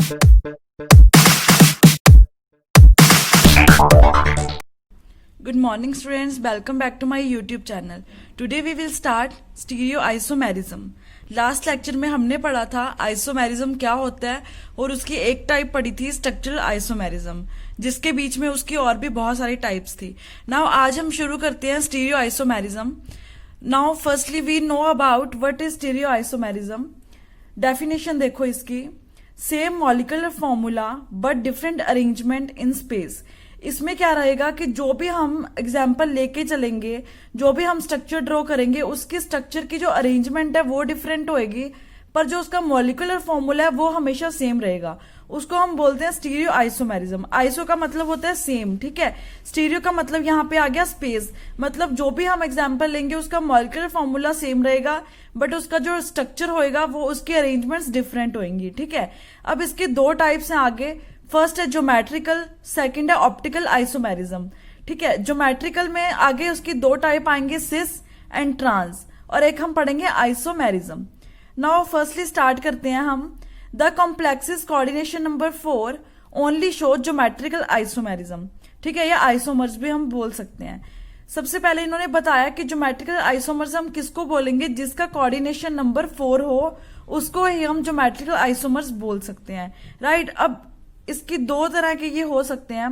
Good morning students, welcome back to my YouTube channel. Today we will start stereoisomerism. Last lecture में हमने पढ़ा था isomerism क्या होता है और उसकी एक टाइप पढ़ी थी स्ट्रक्चरल आइसोमेरिज्म, जिसके बीच में उसकी और भी बहुत सारी टाइप्स थी. नाउ आज हम शुरू करते हैं stereoisomerism. Now firstly we know about what is stereoisomerism. Definition देखो इसकी. Same molecular formula but different arrangement in space. इसमें क्या रहेगा कि जो भी हम एग्जाम्पल लेके चलेंगे, जो भी हम स्ट्रक्चर ड्रॉ करेंगे, उसकी स्ट्रक्चर की जो अरेंजमेंट है वो डिफरेंट होएगी, पर जो उसका मॉलिक्यूलर फॉर्मूला है वो हमेशा सेम रहेगा. उसको हम बोलते हैं स्टीरियो आइसोमेरिज्म. आइसो का मतलब होता है सेम, ठीक है. स्टीरियो का मतलब यहाँ पे आ गया स्पेस, मतलब जो भी हम एग्जाम्पल लेंगे उसका मॉलिक्यूलर फॉर्मूला सेम रहेगा, बट उसका जो स्ट्रक्चर होएगा वो उसकी अरेंजमेंट्स डिफरेंट होंगी, ठीक है. अब इसके दो टाइप्स हैं आगे. फर्स्ट है ज्योमेट्रिकल, सेकंड है ऑप्टिकल आइसोमेरिज्म, ठीक है. ज्योमेट्रिकल में आगे उसकी दो टाइप आएंगे, सिस एंड ट्रांस, और एक हम पढ़ेंगे आइसोमेरिज्म. नाउ फर्स्टली स्टार्ट करते हैं हम. The complexes coordination number 4 only show geometrical isomerism, ठीक है. या आइसोमर्स भी हम बोल सकते हैं. सबसे पहले इन्होंने बताया कि ज्योमेट्रिकल आइसोमर्स हम किसको बोलेंगे, जिसका कोऑर्डिनेशन नंबर 4 हो उसको ही हम ज्योमेट्रिकल आइसोमर्स बोल सकते हैं, राइट. अब इसकी दो तरह के ये हो सकते हैं,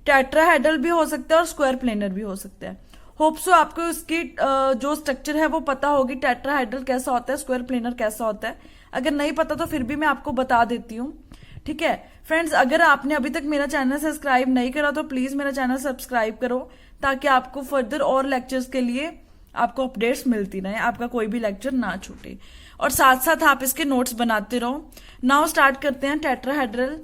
टेट्राहेड्रल भी हो सकता है और स्क्वायर प्लेनर भी हो सकता है. होप सो आपको इसकी जो स्ट्रक्चर है वो पता होगी, टेट्राहेड्रल कैसा होता है, स्क्वायर प्लेनर कैसा होता है. अगर नहीं पता तो फिर भी मैं आपको बता देती हूँ, ठीक है. फ्रेंड्स, अगर आपने अभी तक मेरा चैनल सब्सक्राइब नहीं करा तो प्लीज मेरा चैनल सब्सक्राइब करो, ताकि आपको फर्दर और लेक्चर्स के लिए आपको अपडेट्स मिलती रहे, आपका कोई भी लेक्चर ना छूटे, और साथ साथ आप इसके नोट्स बनाते रहो. नाउ स्टार्ट करते हैं टेट्राहेड्रल.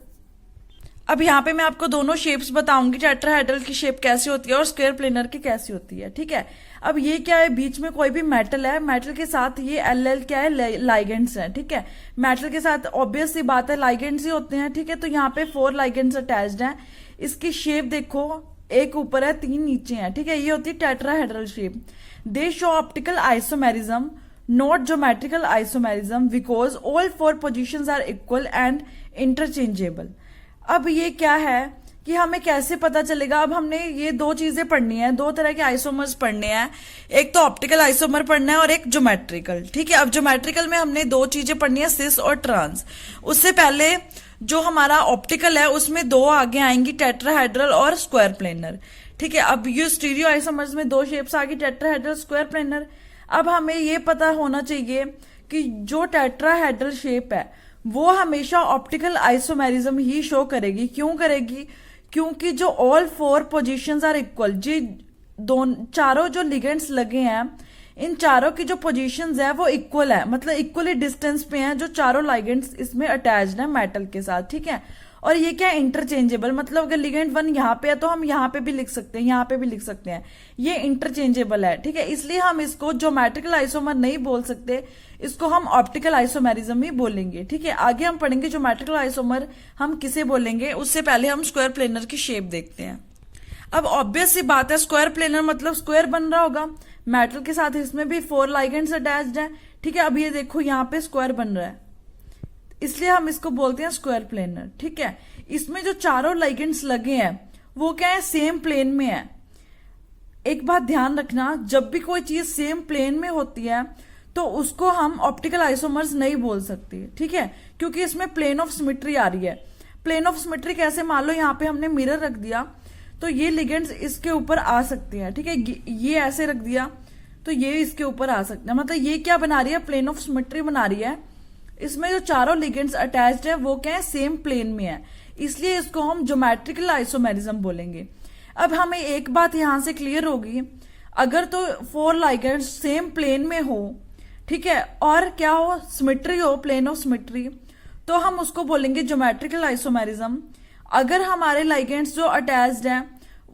अब यहाँ पे मैं आपको दोनों शेप्स बताऊंगी, टेट्राहेड्रल की शेप कैसी होती है और स्क्वायर प्लेनर की कैसी होती है, ठीक है. अब ये क्या है, बीच में कोई भी मेटल है, मेटल के साथ ये एल क्या है, लाइगेंड्स हैं, ठीक है. मेटल के साथ ऑब्वियस सी बात है लाइगेंड्स ही होते हैं, ठीक है. तो यहाँ पे 4 लाइगेंड्स अटैच्ड हैं. इसकी शेप देखो, एक ऊपर है 3 नीचे हैं, ठीक है. ये होती है tetrahedral shape. They show optical isomerism not geometrical isomerism because all 4 position are equal and interchangeable. अब ये क्या है कि हमें कैसे पता चलेगा. अब हमने ये दो चीजें पढ़नी है, दो तरह के आइसोमर्स पढ़ने हैं. एक तो ऑप्टिकल आइसोमर पढ़ना है और एक ज्योमेट्रिकल, ठीक है. अब ज्योमेट्रिकल में हमने दो चीजें पढ़नी है, सिस और ट्रांस. उससे पहले जो हमारा ऑप्टिकल है उसमें दो आगे आएंगी, टेट्राहेड्रल और स्क्वायर प्लेनर, ठीक है. अब ये स्टीरियो आइसोमर्स में दो शेप्स आ गई, टेट्राहेड्रल, स्क्वायर प्लेनर. अब हमें ये पता होना चाहिए कि जो टेट्राहेड्रल शेप है वो हमेशा ऑप्टिकल आइसोमेरिज्म ही शो करेगी. क्यों करेगी? क्योंकि जो ऑल 4 पोजीशंस आर इक्वल, जी चारों जो लिगेंड्स लगे हैं, इन चारों की जो पोजीशंस है वो इक्वल है, मतलब इक्वली डिस्टेंस पे हैं जो चारों लिगेंड्स इसमें अटैच्ड है मेटल के साथ, ठीक है. और ये क्या है, इंटरचेंजेबल, मतलब अगर लिगेंड 1 यहाँ पे है तो हम यहाँ पे भी लिख सकते हैं, यहाँ पे भी लिख सकते हैं. ये इंटरचेंजेबल है, ठीक है. इसलिए हम इसको ज्योमेट्रिकल आइसोमर नहीं बोल सकते, इसको हम ऑप्टिकल आइसोमेरिज्म ही बोलेंगे, ठीक है. आगे हम पढ़ेंगे ज्योमेट्रिकल आइसोमर हम किसे बोलेंगे, उससे पहले हम स्क्वायर प्लेनर की शेप देखते हैं. अब ऑब्वियस सी बात है, स्क्वायर प्लेनर मतलब स्क्वायर बन रहा होगा, मेटल के साथ इसमें भी 4 लाइगेंड्स अटैच्ड है, ठीक है. अब ये देखो यहाँ पे स्क्वायर बन रहा है, इसलिए हम इसको बोलते हैं स्क्वायर प्लेनर, ठीक है. इसमें जो चारों लाइगेंड्स लगे हैं वो क्या है, सेम प्लेन में है. एक बात ध्यान रखना, जब भी कोई चीज सेम प्लेन में होती है तो उसको हम ऑप्टिकल आइसोमर्स नहीं बोल सकते, ठीक है, क्योंकि इसमें प्लेन ऑफ सिमेट्री आ रही है. प्लेन ऑफ सिमेट्री कैसे, मान लो यहाँ पे हमने मिरर रख दिया तो ये लिगेंड्स इसके ऊपर आ सकते हैं, ठीक है. ये ऐसे रख दिया तो ये इसके ऊपर आ सकते हैं, मतलब ये क्या बना रही है, प्लेन ऑफ सिमेट्री बना रही है. इसमें जो चारों लिगेंड्स अटैच्ड है वो क्या है, सेम प्लेन में है, इसलिए इसको हम ज्योमेट्रिकल आइसोमेरिज्म बोलेंगे. अब हमें एक बात यहां से क्लियर होगी, अगर तो 4 लिगेंड्स सेम प्लेन में हो, ठीक है, और क्या हो, सिमेट्री हो, प्लेन ऑफ सिमेट्री, तो हम उसको बोलेंगे ज्योमेट्रिकल आइसोमेरिज्म. अगर हमारे लिगेंड्स जो अटैच्ड हैं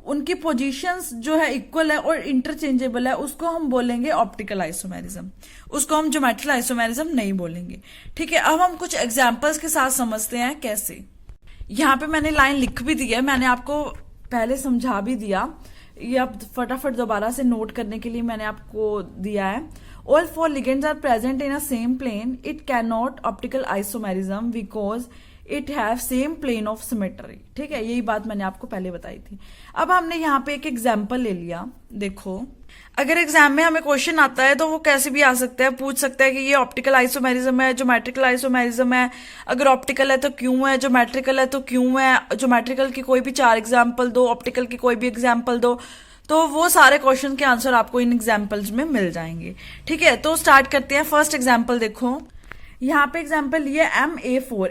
उनकी पोजीशंस जो है इक्वल है और इंटरचेंजेबल है, उसको हम बोलेंगे ऑप्टिकल आइसोमेरिज्म, उसको हम ज्योमेट्रिकल आइसोमेरिज्म नहीं बोलेंगे, ठीक है. अब हम कुछ एग्जांपल्स के साथ समझते हैं कैसे. यहाँ पे मैंने लाइन लिख भी दी है, मैंने आपको पहले समझा भी दिया, ये अब फटाफट दोबारा से नोट करने के लिए मैंने आपको दिया है. All 4 ligands are present in a same plane. It cannot optical isomerism because it have same plane of symmetry. ठीक है, यही बात मैंने आपको पहले बताई थी। अब हमने यहाँ पे एक एग्जाम्पल ले लिया। देखो, अगर एग्जाम में हमें क्वेश्चन आता है तो वो कैसे भी आ सकता है, पूछ सकता है कि ये ऑप्टिकल आइसोमेरिज्म है, ज्योमेट्रिकल आइसोमेरिज्म है, अगर ऑप्टिकल है तो क्यों है, ज्योमेट्रिकल है तो क्यों है, ज्योमेट्रिकल की कोई भी 4 एग्जाम्पल दो, ऑप्टिकल की कोई भी एग्जाम्पल दो। तो वो सारे क्वेश्चन के आंसर आपको इन एग्जाम्पल्स में मिल जाएंगे। ठीक है, तो स्टार्ट करते हैं। फर्स्ट एग्जाम्पल देखो, यहाँ पे एग्जाम्पल लिए MA4।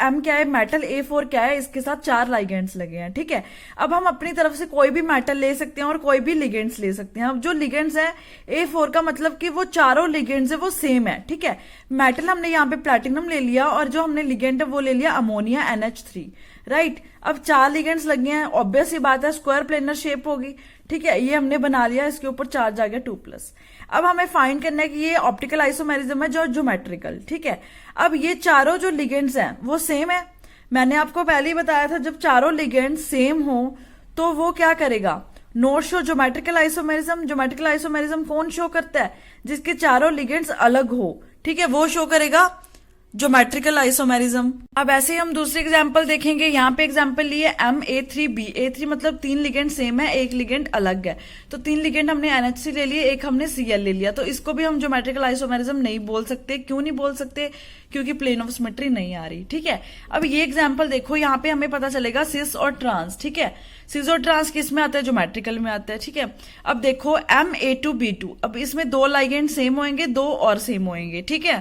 एम क्या है, मेटल। A4 क्या है, इसके साथ 4 लाइगेंड्स लगे हैं। ठीक है, अब हम अपनी तरफ से कोई भी मेटल ले सकते हैं और कोई भी लिगेंड्स ले सकते हैं। अब जो लिगेंड्स है A4 का मतलब कि वो चारों लिगेंड्स है वो सेम है। ठीक है, मेटल हमने यहाँ पे प्लैटिनम ले लिया और जो हमने लिगेंड है वो ले लिया अमोनिया NH3। राइट, अब 4 लिगेंड्स लगे हैं, ऑब्वियस ही बात है स्क्वायर प्लेनर शेप होगी। ठीक है, ये हमने बना लिया, इसके ऊपर चार्ज आ गया 2+। अब हमें फाइंड करना है कि ये ऑप्टिकल आइसोमेरिज्म है जो ज्योमेट्रिकल। ठीक है, अब ये चारों जो लिगेंड्स हैं वो सेम है। मैंने आपको पहले ही बताया था जब चारों लिगेंड्स सेम हो तो वो क्या करेगा, note show geometrical isomerism. Geometrical isomerism कौन शो करता है, जिसके चारों लिगेंड्स अलग हो। ठीक है, वो शो करेगा ज्योमेट्रिकल आइसोमेरिज्म। अब ऐसे ही हम दूसरी एग्जांपल देखेंगे। यहाँ पे एग्जांपल लिए MA3B। A3 मतलब 3 लिगेंड सेम है, एक लिगेंड अलग है। तो 3 लिगेंड हमने NH3 ले लिए, एक हमने Cl ले लिया। तो इसको भी हम ज्योमेट्रिकल आइसोमेरिज्म नहीं बोल सकते। क्यों नहीं बोल सकते, क्योंकि प्लेन ऑफ सिमेट्री नहीं आ रही। ठीक है, अब ये एग्जाम्पल देखो, यहाँ पे हमें पता चलेगा सिस और ट्रांस। ठीक है, सिस और ट्रांस किस में आता है, ज्योमेट्रिकल में आता है। ठीक है, अब देखो MA2B2। अब इसमें 2 लाइगेंड सेम होंगे, 2 और सेम होंगे। ठीक है,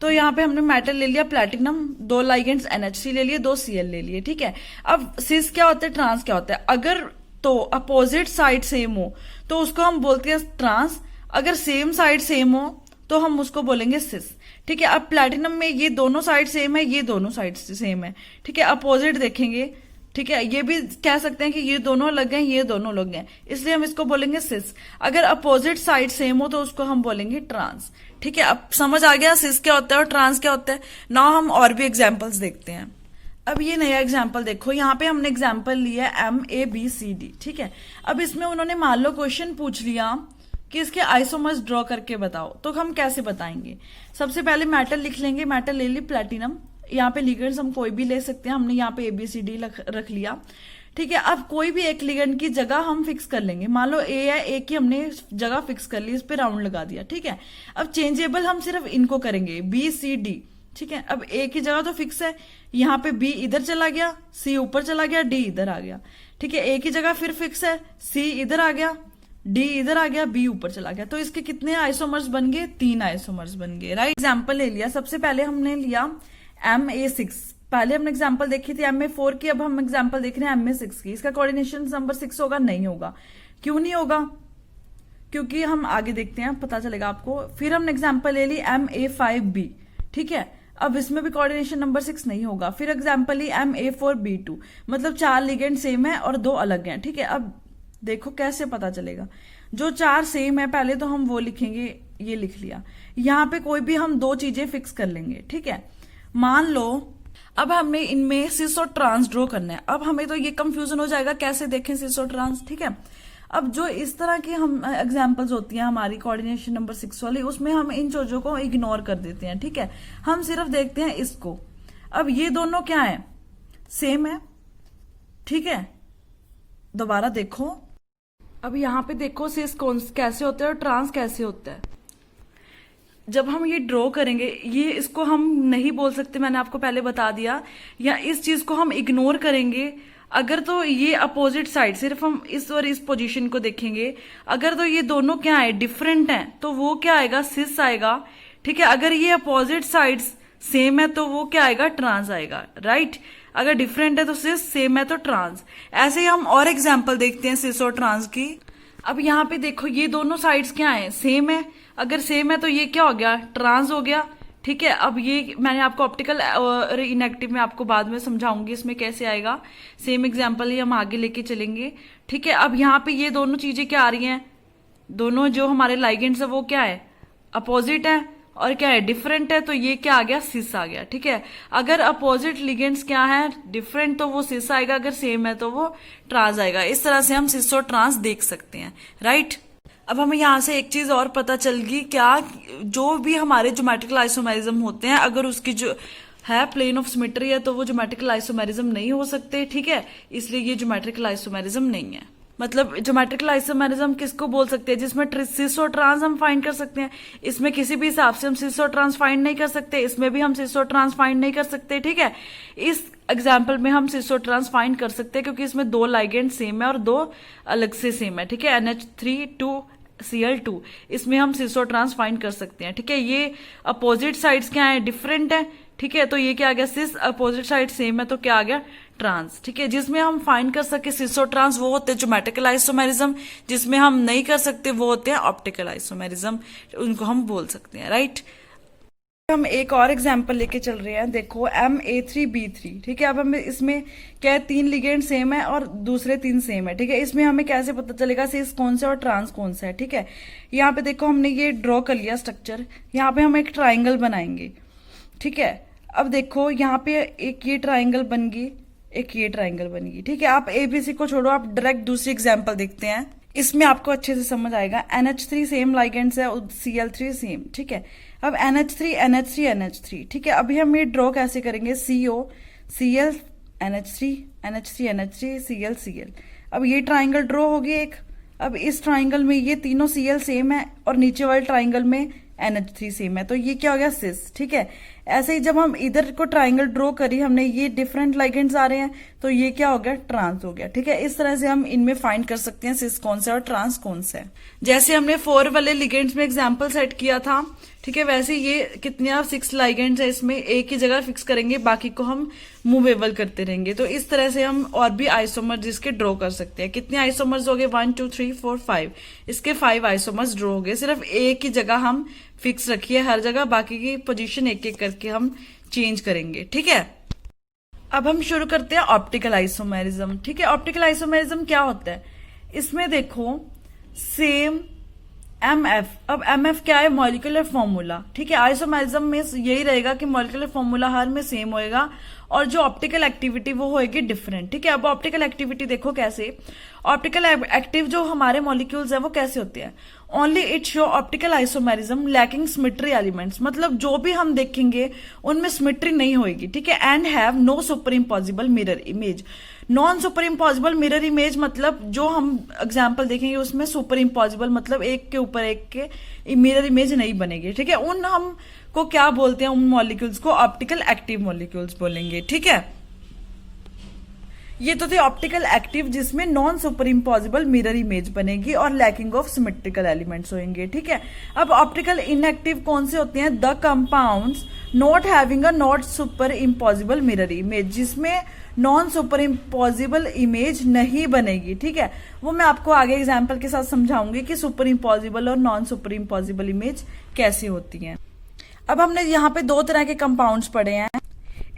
तो यहाँ पे हमने मेटल ले लिया प्लैटिनम, 2 लाइगेंड्स NH3 ले लिए, 2 Cl ले लिए। ठीक है, अब सिस क्या होता है, ट्रांस क्या होता है। अगर तो अपोजिट साइड सेम हो तो उसको हम बोलते हैं ट्रांस, अगर सेम साइड सेम हो तो हम उसको बोलेंगे सिस। ठीक है, अब प्लैटिनम में ये दोनों साइड सेम है, ये दोनों साइड सेम है। ठीक है, अपोजिट देखेंगे। ठीक है, ये भी कह सकते हैं कि ये दोनों अलग हैं, ये दोनों अलग हैं, इसलिए हम इसको बोलेंगे सिस। अगर अपोजिट साइड सेम हो तो उसको हम बोलेंगे ट्रांस। ठीक है, अब समझ आ गया सिस क्या होता है और ट्रांस क्या होता है। नाउ हम और भी एग्जांपल्स देखते हैं। अब ये नया एग्जाम्पल देखो, यहाँ पे हमने एग्जाम्पल लिया MABCD। ठीक है, अब इसमें उन्होंने मान लो क्वेश्चन पूछ लिया कि इसके आइसोमर्स ड्रॉ करके बताओ, तो हम कैसे बताएंगे। सबसे पहले मेटल लिख लेंगे, मेटल ले ली प्लैटिनम। यहाँ पे लिगेंड्स हम कोई भी ले सकते हैं, हमने यहाँ पे ABCD रख लिया। ठीक है, अब कोई भी एक लिगेंड की जगह हम फिक्स कर लेंगे। मान लो A है, A की हमने जगह फिक्स कर ली, इस पे राउंड लगा दिया। ठीक है, अब चेंजेबल हम सिर्फ इनको करेंगे, BCD। ठीक है, अब A की जगह तो फिक्स है, यहाँ पे B इधर चला गया, C ऊपर चला गया, D इधर आ गया। ठीक है, A की जगह फिर फिक्स है, C इधर आ गया, D इधर आ गया, B ऊपर चला गया। तो इसके कितने आइसोमर्स बन गए, 3 आइसोमर्स बन गए। राइट, एग्जाम्पल ले लिया। सबसे पहले हमने लिया MA6। पहले हमने एग्जांपल देखी थी MA4 की, अब हम एग्जांपल देख रहे हैं MA6 की। इसका कोऑर्डिनेशन नंबर 6 होगा, नहीं होगा। क्यों नहीं होगा, क्योंकि हम आगे देखते हैं, पता चलेगा आपको। फिर हमने एग्जांपल ले ली MA5B। ठीक है, अब इसमें भी कोऑर्डिनेशन नंबर 6 नहीं होगा। फिर एग्जांपल ली MA4B2, मतलब 4 लिगेंड सेम है और 2 अलग हैं। ठीक है, अब देखो कैसे पता चलेगा। जो 4 सेम है पहले तो हम वो लिखेंगे, ये लिख लिया। यहाँ पे कोई भी हम 2 चीजें फिक्स कर लेंगे। ठीक है, मान लो अब हमने इनमें सिस और ट्रांस ड्रॉ करना है। अब हमें तो ये कंफ्यूजन हो जाएगा कैसे देखें सिस और ट्रांस। ठीक है, अब जो इस तरह की हम एग्जांपल्स होती हैं हमारी कोऑर्डिनेशन नंबर 6 वाली, उसमें हम इन चीजों को इग्नोर कर देते हैं। ठीक है, हम सिर्फ देखते हैं इसको। अब ये दोनों क्या है, सेम है। ठीक है, दोबारा देखो, अब यहाँ पे देखो सिस कौन कैसे होता है और ट्रांस कैसे होता है। जब हम ये ड्रॉ करेंगे, ये इसको हम नहीं बोल सकते, मैंने आपको पहले बता दिया, या इस चीज को हम इग्नोर करेंगे अगर तो ये अपोजिट साइड, सिर्फ हम इस और इस पोजीशन को देखेंगे। अगर तो ये दोनों क्या है, डिफरेंट हैं, तो वो क्या आएगा, सिस आएगा। ठीक है, अगर ये अपोजिट साइड्स सेम है तो वो क्या आएगा, ट्रांस आएगा। राइट, अगर डिफरेंट है तो सिस, सेम है तो ट्रांस। ऐसे ही हम और एग्जाम्पल देखते हैं सिस और ट्रांस की। अब यहाँ पे देखो, ये दोनों साइड्स क्या है, सेम है। अगर सेम है तो ये क्या हो गया, ट्रांस हो गया। ठीक है, अब ये मैंने आपको ऑप्टिकल और इनएक्टिव में आपको बाद में समझाऊंगी इसमें कैसे आएगा। सेम एग्जांपल ही हम आगे लेके चलेंगे। ठीक है, अब यहाँ पे ये दोनों चीजें क्या आ रही हैं, दोनों जो हमारे लाइगेंड्स है वो क्या है, अपोजिट है, और क्या है, डिफरेंट है, तो ये क्या आ गया, सिस आ गया। ठीक है, अगर अपोजिट लिगेंड्स क्या है, डिफरेंट, तो वो सिस आएगा, अगर सेम है तो वो ट्रांस आएगा। इस तरह से हम सिस और ट्रांस देख सकते हैं। राइट, अब हमें यहाँ से एक चीज और पता चल गई, क्या जो भी हमारे ज्योमेट्रिकल आइसोमेरिज्म होते हैं, अगर उसकी जो है, प्लेन ऑफ सिमेट्री है, तो वो ज्योमेट्रिकल आइसोमेरिज्म नहीं हो सकते, ठीक है, इसलिए ये ज्योमेट्रिकल आइसोमेरिज्म नहीं है। मतलब ज्योमेट्रिकल आइसोमेरिज्म किसको बोल सकते हैं? जिसमें सिस और ट्रांस हम फाइंड कर सकते हैं। इसमें किसी भी हिसाब से हम सिस और ट्रांस फाइंड नहीं कर सकते, इसमें भी हम सिस और ट्रांस फाइंड नहीं कर सकते, ठीक है। इस एग्जाम्पल में हम सिस और ट्रांस फाइंड कर सकते हैं क्योंकि इसमें दो लाइगेंड सेम है और दो अलग से सेम है, ठीक है। NH3 2Cl2, इसमें हम सिस और ट्रांस फाइंड कर सकते हैं, ठीक है। ये अपोजिट साइड्स क्या है? डिफरेंट है, ठीक है। तो ये क्या आ गया? सिस। अपोजिट साइड सेम है तो क्या आ गया? ट्रांस, ठीक है। जिसमें हम फाइंड कर सके सिस और ट्रांस वो होते हैं ज्योमेट्रिकल आइसोमेरिज्म, जिसमें हम नहीं कर सकते वो होते हैं ऑप्टिकल आइसोमेरिज्म, उनको हम बोल सकते हैं, राइट। हम एक और एग्जांपल लेके चल रहे हैं, देखो Ma3B3, ठीक है। अब हमें इसमें क्या है? 3 लिगेंड सेम है और दूसरे 3 सेम है, ठीक है। इसमें हमें कैसे पता चलेगा सिस कौन सा और ट्रांस कौन सा है, ठीक है। यहाँ पे देखो हमने ये ड्रॉ कर लिया स्ट्रक्चर, यहाँ पे हम एक ट्राइंगल बनाएंगे, ठीक है। अब देखो यहाँ पे एक ये ट्राइंगल बन गई, एक ये ट्राइंगल बन गई, ठीक है। आप ABC को छोड़ो, आप डायरेक्ट दूसरी एग्जांपल देखते हैं, इसमें आपको अच्छे से समझ आएगा। NH3 सेम लाइगेंड्स है, Cl3 सेम, ठीक है। अब NH3, ठीक है। अभी हम ये ड्रॉ कैसे करेंगे? CO Cl NH3 Cl। अब ये ट्राइंगल ड्रॉ होगी एक। अब इस ट्राइंगल में ये तीनों Cl सेम है और नीचे वाले ट्राइंगल में NH3 सेम है, तो ये क्या हो गया? सिस, ठीक है। ऐसे ही जब हम इधर को ट्राइंगल ड्रॉ करी हमने, ये डिफरेंट लाइगेंड्स आ रहे हैं, तो ये क्या हो गया? ट्रांस हो गया, ठीक है। इस तरह से हम इनमें फाइंड कर सकते हैं सिस कौन सा और ट्रांस कौन सा है। जैसे हमने 4 वाले लिगेंड्स में एग्जांपल सेट किया था, ठीक है, वैसे ये कितने 6 लाइगेंड्स है, इसमें एक ही जगह फिक्स करेंगे, बाकी को हम मूवेबल करते रहेंगे। तो इस तरह से हम और भी आइसोमर्स इसके ड्रॉ कर सकते हैं। कितने आइसोमर्स हो गए? 1 2 3 4 5, इसके 5 आइसोमर्स ड्रॉ हो गए। सिर्फ एक ही जगह हम फिक्स रखिए हर जगह, बाकी की पोजीशन एक एक करके हम चेंज करेंगे, ठीक है। अब हम शुरू करते हैं ऑप्टिकल आइसोमेरिज्म, ठीक है। ऑप्टिकल आइसोमेरिज्म क्या होता है? इसमें देखो सेम MF, अब MF क्या है? मॉलिक्यूलर फॉर्मूला, ठीक है। आइसोमेरिज्म में यही रहेगा कि मॉलिक्यूलर फॉर्मूला हर में सेम होएगा और जो ऑप्टिकल एक्टिविटी वो होएगी डिफरेंट, ठीक है। अब ऑप्टिकल एक्टिविटी देखो कैसे, ऑप्टिकल एक्टिव जो हमारे मॉलिक्यूल्स है वो कैसे होते हैं? Only it show optical isomerism lacking symmetry elements, मतलब जो भी हम देखेंगे उनमें सिमेट्री नहीं होगी, ठीक है। And have no super impossible mirror image. Non super impossible mirror image मतलब जो हम एग्जाम्पल देखेंगे उसमें सुपर इम्पॉसिबल मतलब एक के ऊपर एक के मिरर इमेज नहीं बनेगी, ठीक है। उन हम को क्या बोलते हैं? उन मॉलिक्यूल्स को ऑप्टिकल एक्टिव मॉलिक्यूल्स बोलेंगे, ठीक है। ये तो थे ऑप्टिकल एक्टिव जिसमें non super impossible mirror image बनेगी और लैकिंग ऑफ सिमेट्रिकल एलिमेंट्स होंगे, ठीक है। अब ऑप्टिकल इनएक्टिव कौन से होते हैं? The compounds not having a not super impossible mirror image, जिसमें नॉन सुपर इम्पॉसिबल इमेज नहीं बनेगी, ठीक है। वो मैं आपको आगे एग्जाम्पल के साथ समझाऊंगी कि सुपर इम्पॉसिबल और नॉन सुपर इम्पॉसिबल इमेज कैसी होती हैं। अब हमने यहाँ पे 2 तरह के कंपाउंड्स पढ़े हैं,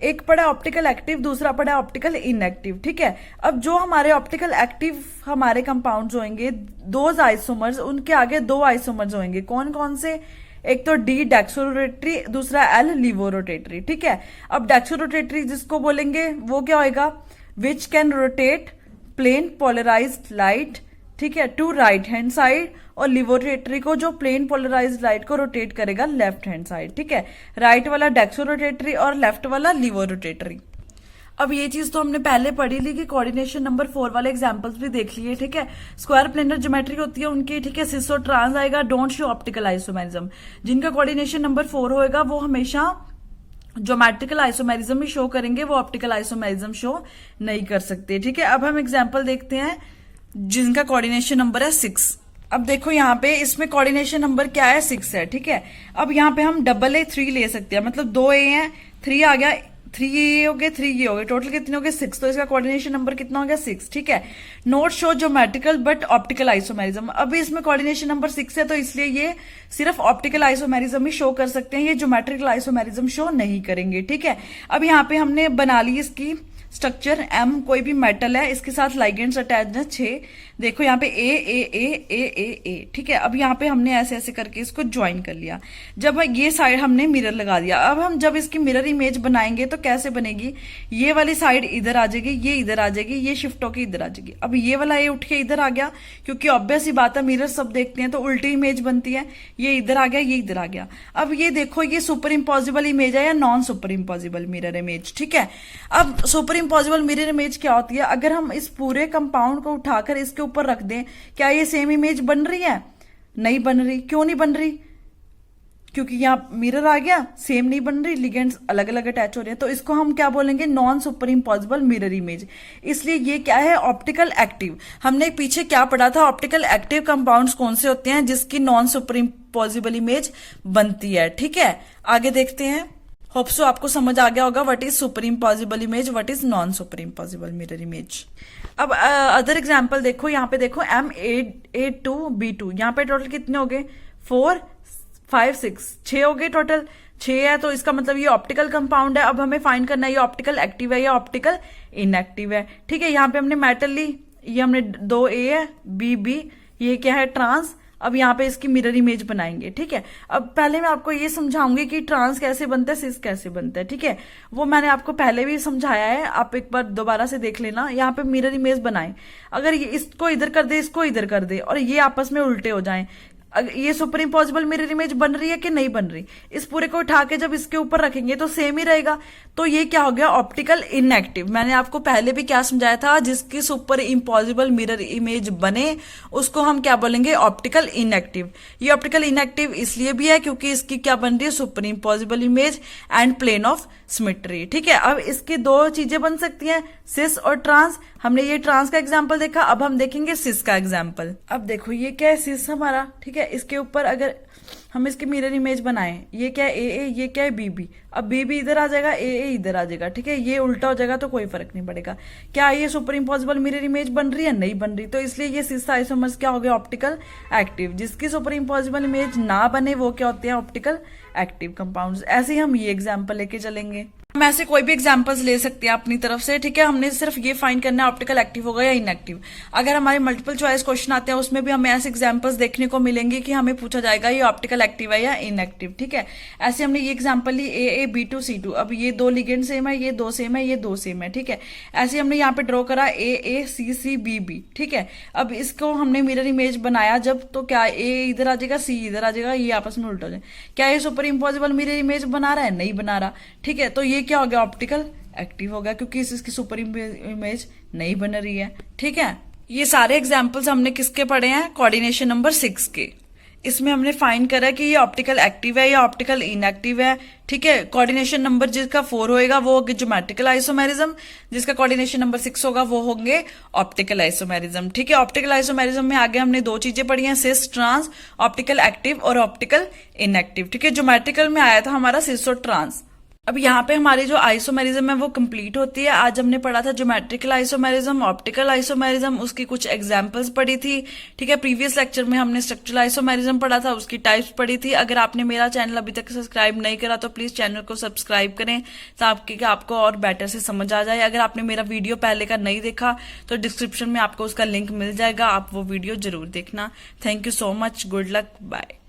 एक पढ़ा ऑप्टिकल एक्टिव, दूसरा पढ़ा ऑप्टिकल इनएक्टिव, ठीक है। अब जो हमारे ऑप्टिकल एक्टिव हमारे कंपाउंड्स होंगे, 2 आइसोमर्स, उनके आगे 2 आइसोमर्स होंगे। कौन कौन से? एक तो D डेक्सोरोटेटरी, दूसरा L लीवोरोटेटरी, ठीक है। अब डेक्सोरोटेटरी जिसको बोलेंगे वो क्या होएगा? Which can rotate plane polarised light, ठीक है, टू राइट हैंड साइड, और लिवोरोटेटरी को जो प्लेन पोलराइज्ड लाइट को रोटेट करेगा लेफ्ट हैंड साइड, ठीक है। राइट वाला डेक्सोरोटेटरी और लेफ्ट वाला लिवोरोटेटरी। अब ये चीज तो हमने पहले पढ़ी ली कि कोऑर्डिनेशन नंबर 4 वाले एग्जांपल्स भी देख लिए, ठीक है। स्क्वायर प्लेनर ज्योमेट्री होती है उनकी, ठीक है। सिस और ट्रांस आएगा, डोंट शो ऑप्टिकल आइसोमेरिज्म। जिनका कोऑर्डिनेशन नंबर 4 होएगा वो हमेशा ज्योमेट्रिकल आइसोमेरिज्म ही शो करेंगे, वो ऑप्टिकल आइसोमेरिज्म शो नहीं कर सकते, ठीक है। अब हम एग्जाम्पल देखते हैं जिनका कोऑर्डिनेशन नंबर है 6। अब देखो यहाँ पे इसमें कोऑर्डिनेशन नंबर क्या है? 6 है, ठीक है। अब यहाँ पे हम AA3 ले सकते हैं, मतलब 2 A हैं, 3 आ गया, 3 ये हो गए, 3 ये हो गए, टोटल कितने हो गए? 6। तो इसका कोऑर्डिनेशन नंबर कितना हो गया? 6, ठीक है। Note show geometrical but optical isomerism. अब इसमें कोऑर्डिनेशन नंबर 6 है तो इसलिए ये सिर्फ ऑप्टिकल आइसोमेरिज्म ही शो कर सकते हैं, ये ज्योमेट्रिकल आइसोमेरिज्म शो नहीं करेंगे, ठीक है। अब यहाँ पे हमने बना ली इसकी स्ट्रक्चर एम, कोई भी मेटल है, इसके साथ लाइगेंड्स अटैच है 6। देखो यहाँ पे ए, ठीक है। अब यहाँ पे हमने ऐसे ऐसे करके इसको ज्वाइन कर लिया। जब ये साइड हमने मिरर लगा दिया, अब हम जब इसकी मिरर इमेज बनाएंगे तो कैसे बनेगी, ये वाली साइड इधर आ जाएगी, ये इधर आ जाएगी, ये शिफ्ट होके इधर आ जाएगी। अब ये वाला ए उठ के इधर आ गया, क्योंकि ऑब्वियस ही बात है मिरर सब देखते हैं तो उल्टी इमेज बनती है। ये इधर आ गया, ये इधर आ गया। अब ये देखो ये सुपर इम्पॉसिबल इमेज है या non super impossible mirror image, ठीक है। अब सुपर इम्पॉसिबल मिरर इमेज क्या होती है, अगर हम इस पूरे कंपाउंड को उठाकर इसके ऊपर रख दें, क्या ये सेम इमेज बन रही है? नहीं बन रही। क्यों नहीं बन रही? क्योंकि यहाँ मिरर आ गया, सेम नहीं बन रही, लिगेंड्स अलग अलग अटैच हो रहे हैं। तो इसको हम क्या बोलेंगे, non super impossible mirror image. इसलिए ये क्या है, ऑप्टिकल एक्टिव। हमने पीछे क्या पढ़ा था, ऑप्टिकल एक्टिव कंपाउंड्स कौन से होते हैं जिसकी नॉन सुपर इम्पॉसिबल इमेज बनती है, ठीक है। आगे देखते हैं। होप सो आपको समझ आ गया होगा what is super impossible image, what is non super impossible mirror image. अब अदर एग्जाम्पल देखो, यहाँ पे देखो M8A2B2, यहाँ पे टोटल कितने हो गए, 4 5 6 हो गए टोटल। 6 है तो इसका मतलब ये ऑप्टिकल कंपाउंड है। अब हमें फाइंड करना है ये ऑप्टिकल एक्टिव है या ऑप्टिकल इनएक्टिव है, ठीक है। यहाँ पे हमने मेटल ली, ये हमने 2A है, B, ये क्या है, ट्रांस। अब यहाँ पे इसकी मिरर इमेज बनाएंगे, ठीक है। अब पहले मैं आपको ये समझाऊंगी कि ट्रांस कैसे बनता है, सिस कैसे बनता है, ठीक है। वो मैंने आपको पहले भी समझाया है, आप एक बार दोबारा से देख लेना। यहाँ पे मिरर इमेज बनाएं, अगर ये इसको इधर कर दे, इसको इधर कर दे और ये आपस में उल्टे हो जाएं, ये सुपर इम्पॉसिबल मिरर इमेज बन रही है कि नहीं बन रही। इस पूरे को उठा के जब इसके ऊपर रखेंगे तो सेम ही रहेगा। तो ये क्या हो गया, ऑप्टिकल इनएक्टिव। मैंने आपको पहले भी क्या समझाया था, जिसकी सुपर इम्पॉसिबल मिरर इमेज बने उसको हम क्या बोलेंगे, ऑप्टिकल इनएक्टिव। ये ऑप्टिकल इनएक्टिव इसलिए भी है क्योंकि इसकी क्या बन रही है, super impossible image and plane of symmetry, ठीक है। अब इसकी दो चीजें बन सकती हैं, सिस और ट्रांस। हमने ये ट्रांस का एग्जाम्पल देखा, अब हम देखेंगे सिस का एग्जाम्पल। अब देखो ये क्या है, सिस हमारा, ठीक है। इसके ऊपर अगर हम इसकी मिरर इमेज बनाएं, ये क्या है, ए, ये क्या है, बी। अब बी इधर आ जाएगा, ए इधर आ जाएगा, ठीक है। ये उल्टा हो जाएगा तो कोई फर्क नहीं पड़ेगा। क्या ये सुपर इम्पॉसिबल मिरर इमेज बन रही है? नहीं बन रही। तो इसलिए ये सिस आइसोमर्स क्या हो गया, ऑप्टिकल एक्टिव। जिसकी सुपर इम्पॉसिबल इमेज ना बने वो क्या होते हैं, ऑप्टिकल एक्टिव कंपाउंड्स। ऐसे ही हम ये एग्जाम्पल लेके चलेंगे। हम ऐसे कोई भी एग्जांपल्स ले सकते हैं अपनी तरफ से, ठीक है। हमने सिर्फ ये फाइंड करना है ऑप्टिकल एक्टिव होगा या इनएक्टिव। अगर हमारे मल्टीपल चॉइस क्वेश्चन आते हैं उसमें भी हमें ऐसे एग्जांपल्स देखने को मिलेंगे कि हमें पूछा जाएगा ये ऑप्टिकल एक्टिव है या इनएक्टिव, ठीक है। ऐसे हमने ये example Lee A, B2, C2। अब ये दो लिगेंड सेम है, ये दो सेम है, ये दो सेम है, ठीक है। ऐसे हमने यहाँ पे ड्रॉ करा A, C, B, ठीक है। अब इसको हमने मिरर इमेज बनाया जब, तो क्या A इधर आ जाएगा, C इधर आ जाएगा, ये आपस में उल्टा हो जाए। क्या ये सुपर इम्पॉसिबल मिरर इमेज बना रहा है? नहीं बना रहा, ठीक है। तो ये क्या हो गया, ऑप्टिकल एक्टिव हो गया, क्योंकि इसकी सुपर इमेज नहीं बन रही है, ठीक है। ये सारे एग्जांपल्स हमने किसके पढ़े हैं, कोऑर्डिनेशन नंबर 6 के। इसमें हमने फाइंड करा कि ये ऑप्टिकल एक्टिव है या ऑप्टिकल इनएक्टिव है, ठीक है। कोऑर्डिनेशन नंबर जिसका 4 होएगा वो होगा ज्योमेट्रिकल आइसोमेरिज्म, जिसका कोऑर्डिनेशन नंबर 6 होगा वो होंगे ऑप्टिकल आइसोमेरिज्म, ठीक है। ऑप्टिकल आइसोमेरिज्म में आगे हमने दो चीजें पढ़ी हैं, सिस ट्रांस, ऑप्टिकल एक्टिव और ऑप्टिकल इनएक्टिव, ठीक है। ज्योमेट्रिकल में आया था हमारा सिस और ट्रांस। अब यहाँ पे हमारी जो आइसोमेरिज्म है वो कंप्लीट होती है। आज हमने पढ़ा था ज्योमेट्रिकल आइसोमेरिज्म, ऑप्टिकल आइसोमेरिज्म, उसकी कुछ एग्जांपल्स पढ़ी थी, ठीक है। प्रीवियस लेक्चर में हमने स्ट्रक्चरल आइसोमेरिज्म पढ़ा था, उसकी टाइप्स पढ़ी थी। अगर आपने मेरा चैनल अभी तक सब्सक्राइब नहीं करा तो प्लीज चैनल को सब्सक्राइब करें ताकि आपको और बेटर से समझ आ जाए। अगर आपने मेरा वीडियो पहले का नहीं देखा तो डिस्क्रिप्शन में आपको उसका लिंक मिल जाएगा, आप वो वीडियो जरूर देखना। Thank you so much, good luck, bye.